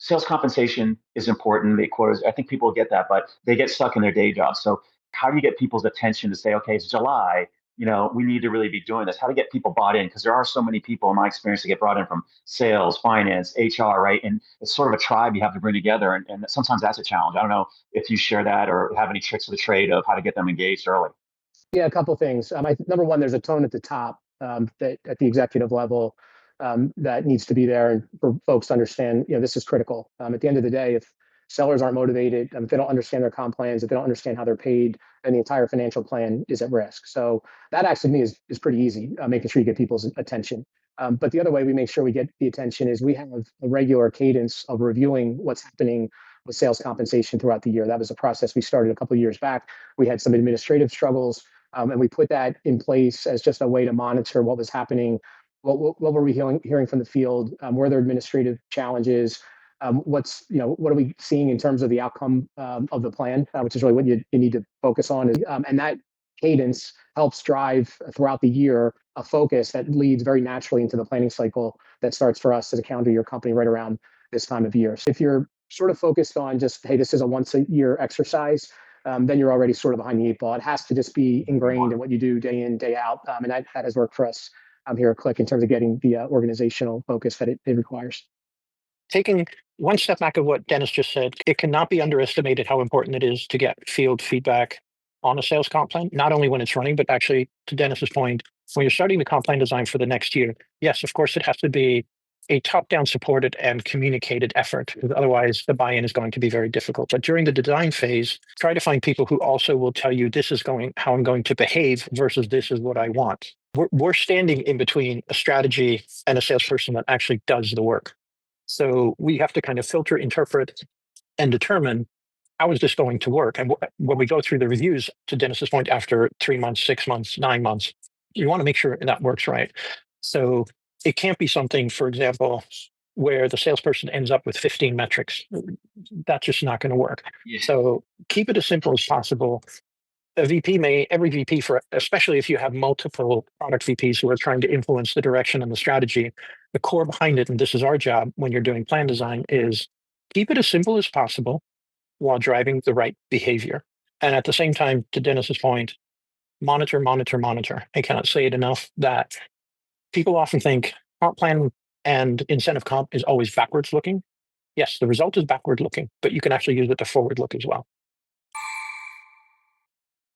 sales compensation is important. They quotas, I think people get that, but they get stuck in their day jobs. So how do you get people's attention to say, okay, it's July, we need to really be doing this? How to get people bought in? Because there are so many people in my experience that get brought in from sales, finance, HR, right? And it's sort of a tribe you have to bring together. And sometimes that's a challenge. I don't know if you share that or have any tricks of the trade of how to get them engaged early. Yeah, a couple of things. Number one, there's a tone at the top that at the executive level that needs to be there, and for folks to understand, this is critical. At the end of the day, if sellers aren't motivated, if they don't understand their comp plans, if they don't understand how they're paid, then the entire financial plan is at risk. So that actually to me is pretty easy, making sure you get people's attention. But the other way we make sure we get the attention is we have a regular cadence of reviewing what's happening with sales compensation throughout the year. That was a process we started a couple of years back. We had some administrative struggles. And we put that in place as just a way to monitor what was happening. What were we hearing from the field? Were there administrative challenges? What are we seeing in terms of the outcome of the plan, which is really what you need to focus on. And that cadence helps drive throughout the year a focus that leads very naturally into the planning cycle that starts for us as a calendar year company right around this time of year. So if you're sort of focused on just, hey, this is a once a year exercise, then you're already sort of behind the eight ball. It has to just be ingrained in what you do day in, day out. And that has worked for us here at Click in terms of getting the organizational focus that it requires. Taking one step back of what Dennis just said, it cannot be underestimated how important it is to get field feedback on a sales comp plan, not only when it's running, but actually, to Dennis's point, when you're starting the comp plan design for the next year. Yes, of course, it has to be a top-down supported and communicated effort. Otherwise, the buy-in is going to be very difficult. But during the design phase, try to find people who also will tell you this is how I'm going to behave versus this is what I want. We're standing in between a strategy and a salesperson that actually does the work. So we have to kind of filter, interpret, and determine how is this going to work. And when we go through the reviews, to Dennis's point, after 3 months, 6 months, 9 months, you want to make sure that works right. So it can't be something, for example, where the salesperson ends up with 15 metrics. That's just not going to work. Yeah. So keep it as simple as possible. Every VP, especially if you have multiple product VPs who are trying to influence the direction and the strategy, the core behind it, and this is our job when you're doing plan design, is keep it as simple as possible while driving the right behavior. And at the same time, to Dennis's point, monitor, monitor, monitor. I cannot say it enough that people often think comp plan and incentive comp is always backwards looking. Yes, the result is backward looking, but you can actually use it to forward look as well.